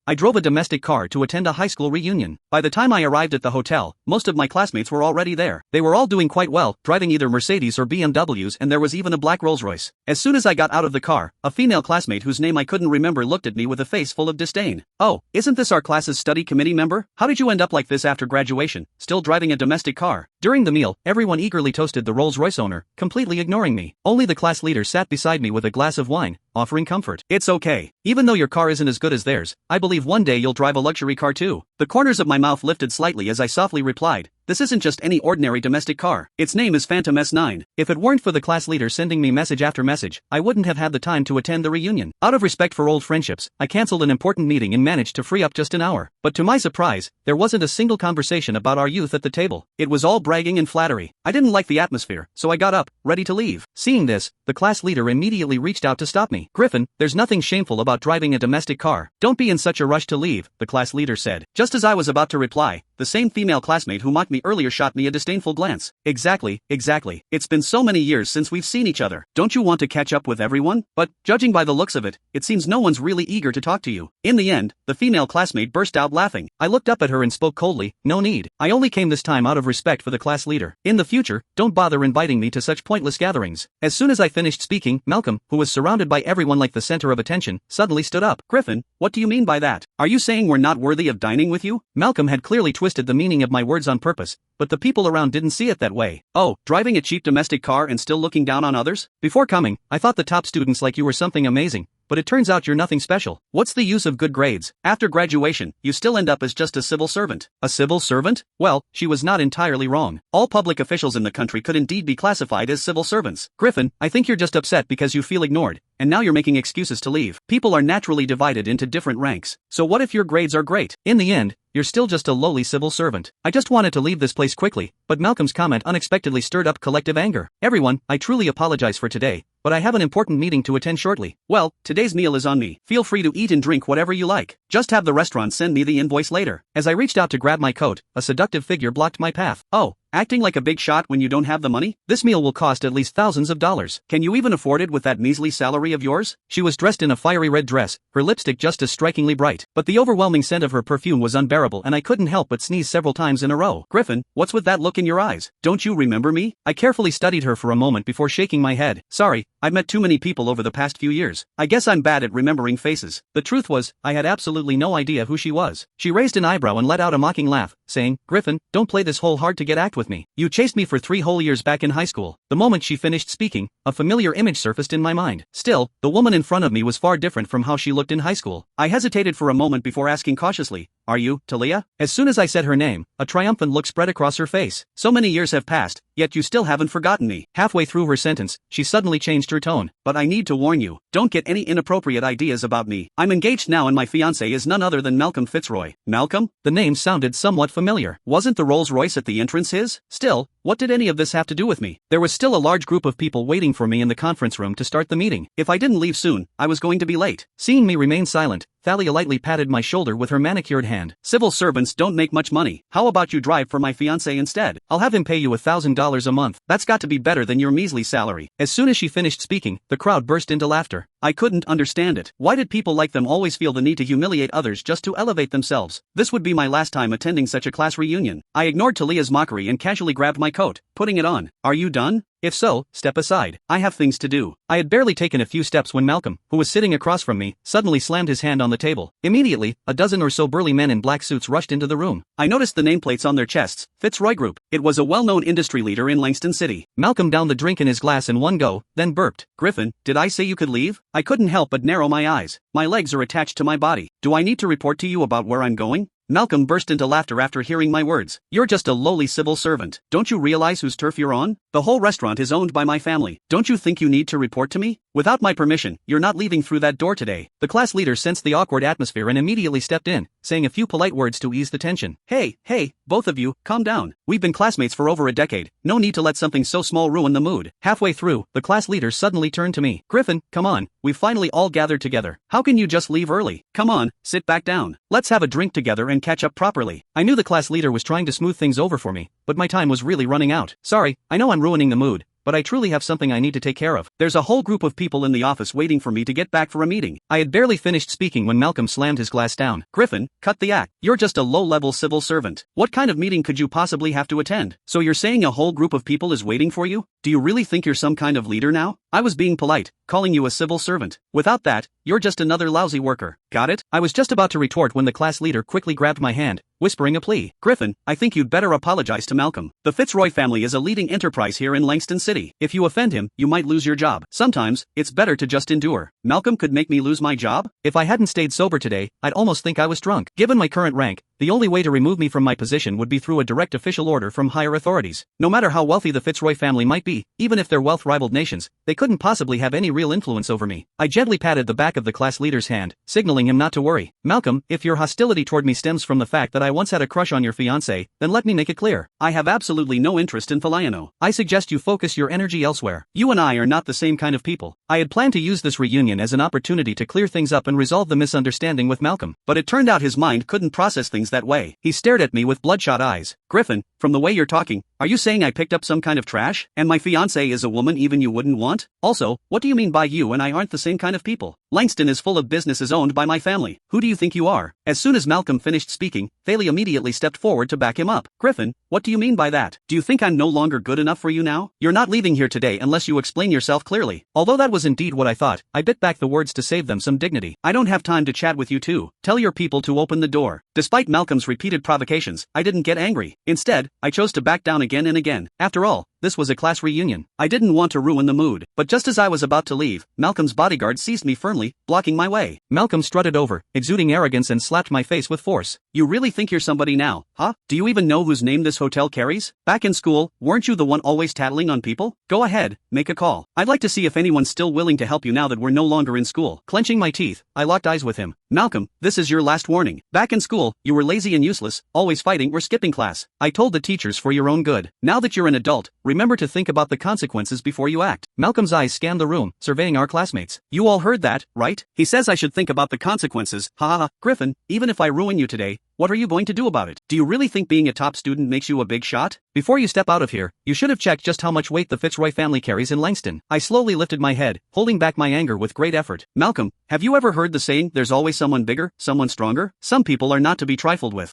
I drove a domestic car to attend a high school reunion. By the time I arrived at the hotel, most of my classmates were already there. They were all doing quite well, driving either Mercedes or BMWs, and there was even a black Rolls-Royce. As soon as I got out of the car, a female classmate whose name I couldn't remember looked at me with a face full of disdain. "Oh, isn't this our class's study committee member? How did you end up like this after graduation, still driving a domestic car?" During the meal, everyone eagerly toasted the Rolls-Royce owner, completely ignoring me. Only the class leader sat beside me with a glass of wine, offering comfort. "It's okay. Even though your car isn't as good as theirs, I believe one day you'll drive a luxury car too." The corners of my mouth lifted slightly as I softly replied, "This isn't just any ordinary domestic car. Its name is Phantom S9. If it weren't for the class leader sending me message after message, I wouldn't have had the time to attend the reunion." Out of respect for old friendships, I canceled an important meeting and managed to free up just an hour. But to my surprise, there wasn't a single conversation about our youth at the table. It was all bragging and flattery. I didn't like the atmosphere, so I got up, ready to leave. Seeing this, the class leader immediately reached out to stop me. "Griffin, there's nothing shameful about driving a domestic car. Don't be in such a rush to leave," the class leader said. Just as I was about to reply, the same female classmate who mocked me earlier shot me a disdainful glance. Exactly. It's been so many years since we've seen each other. Don't you want to catch up with everyone? But, judging by the looks of it, it seems no one's really eager to talk to you." In the end, the female classmate burst out laughing. I looked up at her and spoke coldly, "No need. I only came this time out of respect for the class leader. In the future, don't bother inviting me to such pointless gatherings." As soon as I finished speaking, Malcolm, who was surrounded by everyone like the center of attention, suddenly stood up. "Griffin, what do you mean by that? Are you saying we're not worthy of dining with you?" Malcolm had clearly twisted the meaning of my words on purpose, but the people around didn't see it that way. "Oh, driving a cheap domestic car and still looking down on others? Before coming, I thought the top students like you were something amazing. But it turns out you're nothing special. What's the use of good grades? After graduation, you still end up as just a civil servant." "A civil servant?" Well, she was not entirely wrong. All public officials in the country could indeed be classified as civil servants. "Griffin, I think you're just upset because you feel ignored, and now you're making excuses to leave. People are naturally divided into different ranks. So what if your grades are great? In the end, you're still just a lowly civil servant." I just wanted to leave this place quickly, but Malcolm's comment unexpectedly stirred up collective anger. "Everyone, I truly apologize for today, but I have an important meeting to attend shortly." "Well, today's meal is on me. Feel free to eat and drink whatever you like. Just have the restaurant send me the invoice later." As I reached out to grab my coat, a seductive figure blocked my path. "Oh, acting like a big shot when you don't have the money? This meal will cost at least thousands of dollars. Can you even afford it with that measly salary of yours?" She was dressed in a fiery red dress, her lipstick just as strikingly bright, but the overwhelming scent of her perfume was unbearable and I couldn't help but sneeze several times in a row. "Griffin, what's with that look in your eyes? Don't you remember me?" I carefully studied her for a moment before shaking my head. "Sorry, I've met too many people over the past few years. I guess I'm bad at remembering faces." The truth was, I had absolutely no idea who she was. She raised an eyebrow and let out a mocking laugh, saying, "Griffin, don't play this whole hard-to-get act with me. You chased me for 3 whole years back in high school." The moment she finished speaking, a familiar image surfaced in my mind. Still, the woman in front of me was far different from how she looked in high school. I hesitated for a moment before asking cautiously, "Are you, Talia?" As soon as I said her name, a triumphant look spread across her face. "So many years have passed, yet you still haven't forgotten me." Halfway through her sentence, she suddenly changed her tone. "But I need to warn you, don't get any inappropriate ideas about me. I'm engaged now and my fiancé is none other than Malcolm Fitzroy." "Malcolm?" The name sounded somewhat familiar. Wasn't the Rolls-Royce at the entrance his? Still, what did any of this have to do with me? There was still a large group of people waiting for me in the conference room to start the meeting. If I didn't leave soon, I was going to be late. Seeing me remain silent, Thalia lightly patted my shoulder with her manicured hand. "Civil servants don't make much money. How about you drive for my fiancé instead? I'll have him pay you $1,000 a month. That's got to be better than your measly salary." As soon as she finished speaking, the crowd burst into laughter. I couldn't understand it. Why did people like them always feel the need to humiliate others just to elevate themselves? This would be my last time attending such a class reunion. I ignored Talia's mockery and casually grabbed my coat, putting it on. "Are you done? If so, step aside. I have things to do." I had barely taken a few steps when Malcolm, who was sitting across from me, suddenly slammed his hand on the table. Immediately, a dozen or so burly men in black suits rushed into the room. I noticed the nameplates on their chests, Fitzroy Group. It was a well-known industry leader in Langston City. Malcolm downed the drink in his glass in one go, then burped. "Griffin, did I say you could leave?" I couldn't help but narrow my eyes. "My legs are attached to my body. Do I need to report to you about where I'm going?" Malcolm burst into laughter after hearing my words. "You're just a lowly civil servant. Don't you realize whose turf you're on? The whole restaurant is owned by my family. Don't you think you need to report to me? Without my permission, you're not leaving through that door today." The class leader sensed the awkward atmosphere and immediately stepped in, saying a few polite words to ease the tension. Hey, both of you, calm down. We've been classmates for over a decade. No need to let something so small ruin the mood." Halfway through, the class leader suddenly turned to me. "Griffin, come on, we've finally all gathered together. How can you just leave early? Come on, sit back down. Let's have a drink together and catch up properly." I knew the class leader was trying to smooth things over for me, but my time was really running out. "Sorry, I know I'm ruining the mood, but I truly have something I need to take care of. There's a whole group of people in the office waiting for me to get back for a meeting. I had barely finished speaking when Malcolm slammed his glass down. Griffin, cut the act. You're just a low-level civil servant. What kind of meeting could you possibly have to attend? So you're saying a whole group of people is waiting for you? Do you really think you're some kind of leader now? I was being polite, calling you a civil servant. Without that, you're just another lousy worker. Got it? I was just about to retort when the class leader quickly grabbed my hand, whispering a plea. Griffin, I think you'd better apologize to Malcolm. The Fitzroy family is a leading enterprise here in Langston City. If you offend him, you might lose your job. Sometimes, it's better to just endure. Malcolm could make me lose my job? If I hadn't stayed sober today, I'd almost think I was drunk. Given my current rank, the only way to remove me from my position would be through a direct official order from higher authorities. No matter how wealthy the Fitzroy family might be, even if their wealth rivaled nations, they couldn't possibly have any real influence over me. I gently patted the back of the class leader's hand, signaling him not to worry. Malcolm, if your hostility toward me stems from the fact that I once had a crush on your fiancé, then let me make it clear. I have absolutely no interest in Philiano. I suggest you focus your energy elsewhere. You and I are not the same kind of people. I had planned to use this reunion as an opportunity to clear things up and resolve the misunderstanding with Malcolm, but it turned out his mind couldn't process things that way. He stared at me with bloodshot eyes. Griffin, from the way you're talking, are you saying I picked up some kind of trash? And my fiancé is a woman even you wouldn't want? Also, what do you mean by you and I aren't the same kind of people? Langston is full of businesses owned by my family. Who do you think you are? As soon as Malcolm finished speaking, Thalie immediately stepped forward to back him up. Griffin, what do you mean by that? Do you think I'm no longer good enough for you now? You're not leaving here today unless you explain yourself clearly. Although that was indeed what I thought, I bit back the words to save them some dignity. I don't have time to chat with you two. Tell your people to open the door. Despite Malcolm's repeated provocations, I didn't get angry. Instead, I chose to back down again and again. After all, this was a class reunion. I didn't want to ruin the mood, but just as I was about to leave, Malcolm's bodyguard seized me firmly, blocking my way. Malcolm strutted over, exuding arrogance and slapped my face with force. You really think you're somebody now, huh? Do you even know whose name this hotel carries? Back in school, weren't you the one always tattling on people? Go ahead, make a call. I'd like to see if anyone's still willing to help you now that we're no longer in school. Clenching my teeth, I locked eyes with him. Malcolm, this is your last warning. Back in school, you were lazy and useless, always fighting or skipping class. I told the teachers for your own good. Now that you're an adult, remember to think about the consequences before you act. Malcolm's eyes scanned the room, surveying our classmates. You all heard that, right? He says I should think about the consequences. Ha ha ha. Griffin, even if I ruin you today, what are you going to do about it? Do you really think being a top student makes you a big shot? Before you step out of here, you should have checked just how much weight the Fitzroy family carries in Langston. I slowly lifted my head, holding back my anger with great effort. Malcolm, have you ever heard the saying, there's always someone bigger, someone stronger? Some people are not to be trifled with.